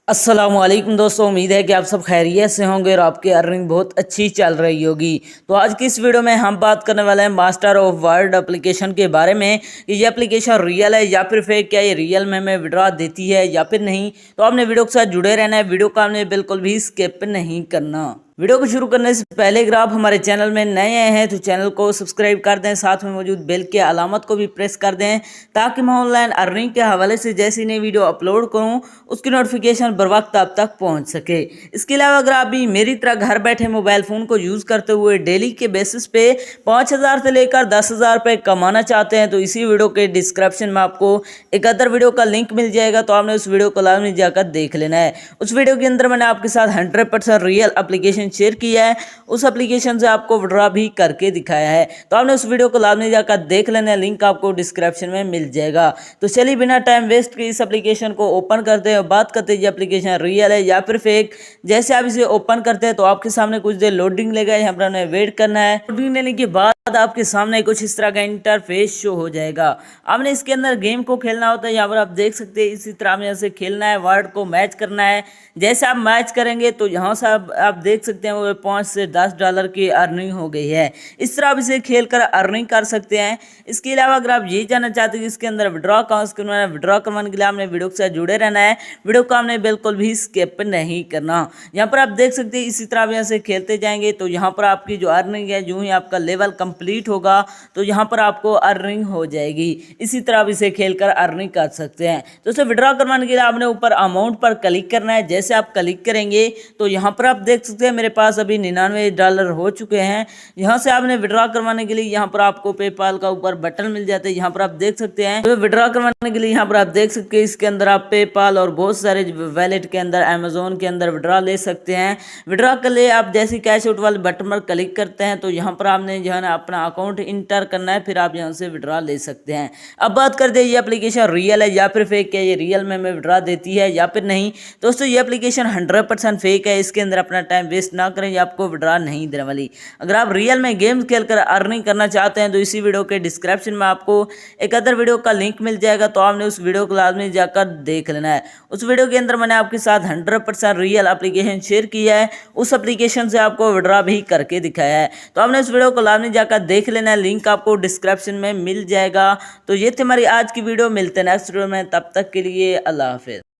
अस्सलामुअलैकुम दोस्तों, उम्मीद है कि आप सब खैरियत से होंगे और आपकी अर्निंग बहुत अच्छी चल रही होगी। तो आज की इस वीडियो में हम बात करने वाले हैं मास्टर ऑफ वर्ड एप्लीकेशन के बारे में कि ये एप्लीकेशन रियल है या फिर फेक, क्या ये रियल में हमें विड्रॉ देती है या फिर नहीं। तो आपने वीडियो के साथ जुड़े रहना है, वीडियो को आपने बिल्कुल भी स्किप नहीं करना। वीडियो को शुरू करने से पहले अगर आप हमारे चैनल में नए आए हैं तो चैनल को सब्सक्राइब कर दें, साथ में मौजूद बेल के अलामत को भी प्रेस कर दें ताकि मैं ऑनलाइन अर्निंग के हवाले से जैसी नई वीडियो अपलोड करूं उसकी नोटिफिकेशन बर वक्त आप तक पहुंच सके। इसके अलावा अगर आप भी मेरी तरह घर बैठे मोबाइल फ़ोन को यूज़ करते हुए डेली के बेसिस पे 5,000 से लेकर 10,000 रुपये कमाना चाहते हैं तो इसी वीडियो के डिस्क्रिप्शन में आपको एक अदर वीडियो का लिंक मिल जाएगा, तो आपने उस वीडियो को लाजमी जाकर देख लेना है। उस वीडियो के अंदर मैंने आपके साथ 100% रियल एप्लीकेशन शेयर किया है, उस एप्लीकेशन से आपको विड्रॉ भी करके दिखाया है, तो आपने उस वीडियो को लाजमी जाकर देख लेना है, लिंक आपको डिस्क्रिप्शन में मिल जाएगा। तो चलिए बिना टाइम वेस्ट किए इस एप्लीकेशन को ओपन करते हैं और बात करते हैं ये एप्लीकेशन रियल है या फिर फेक। जैसे आप इसे ओपन करते हैं तो आपके सामने कुछ देर लोडिंग लेगा, यहाँ पर हमें वेट करना है। लोडिंग लेने के बाद आपके सामने कुछ इस तरह का इंटरफेस शो हो जाएगा। आपने इसके अंदर गेम को खेलना होता है, यहाँ पर आप देख सकते हैं इसी तरह में से खेलना है, वर्ड को मैच करना है। जैसे आप मैच करेंगे तो यहाँ से आप देख सकते हैं वो 5 से 10 डॉलर की अर्निंग हो गई है। इस तरह आप इसे खेल कर अर्निंग कर सकते हैं। इसके अलावा अगर आप ये जानना चाहते हैं कि इसके अंदर विड्रॉ कहाँ से करना है, विड्रॉ करवाने के लिए आपने वीडियो के साथ जुड़े रहना है, वीडियो को आपने बिल्कुल भी स्किप नहीं करना। यहाँ पर आप देख सकते हैं इसी तरह आप यहाँ से खेलते जाएंगे तो यहाँ पर आपकी जो अर्निंग है, जो ही आपका लेवल कंप्लीट होगा तो यहाँ पर आपको अर्निंग हो जाएगी। इसी तरह आप इसे खेलकर अर्निंग कर सकते हैं। तो इसे विड्रॉ करवाने के लिए आपने ऊपर अमाउंट पर क्लिक करना है। जैसे आप क्लिक करेंगे तो यहाँ पर आप देख सकते हैं मेरे पास अभी 99 डॉलर हो चुके हैं। यहाँ से आपने विड्रॉ करवाने के लिए यहाँ पर आपको पेपाल का ऊपर बटन मिल जाता है, यहाँ पर आप देख सकते हैं। तो विड्रॉ करवाने के लिए यहाँ पर आप देख सकते हैं इसके अंदर आप पेपाल और बहुत सारे वैलेट के अंदर अमेजोन के अंदर विड्रॉ ले सकते हैं। विड्रॉ के लिए आप जैसे कैश आउट वाले बटन पर क्लिक करते हैं तो यहाँ पर आपने जो है ना अपना अकाउंट इंटर करना है, फिर आप यहाँ से विड्रॉ ले सकते हैं। अब बात करते हैं ये एप्लीकेशन रियल है या फिर फेक है, ये रियल में हमें विड्रॉ देती है या फिर नहीं। दोस्तों ये एप्लीकेशन 100% फेक है, इसके अंदर अपना टाइम वेस्ट ना करें, ये आपको विड्रॉ नहीं देने वाली। अगर आप रियल में गेम खेलकर अर्निंग करना चाहते हैं तो इसी वीडियो के डिस्क्रिप्शन में आपको एक अदर वीडियो का लिंक मिल जाएगा, तो आपने उस वीडियो को लाजमी जाकर देख लेना है। उस वीडियो के अंदर मैंने आपके साथ 100% रियल एप्लीकेशन शेयर किया है, उस एप्लीकेशन से आपको विड्रॉ भी करके दिखाया है, तो आपने उस वीडियो को लाजमी जाकर देख लेना है, लिंक आपको डिस्क्रिप्शन में मिल जाएगा। तो ये थी हमारी आज की वीडियो, मिलते हैं नेक्स्ट वीडियो में, तब तक के लिए अल्लाह हाफिज़।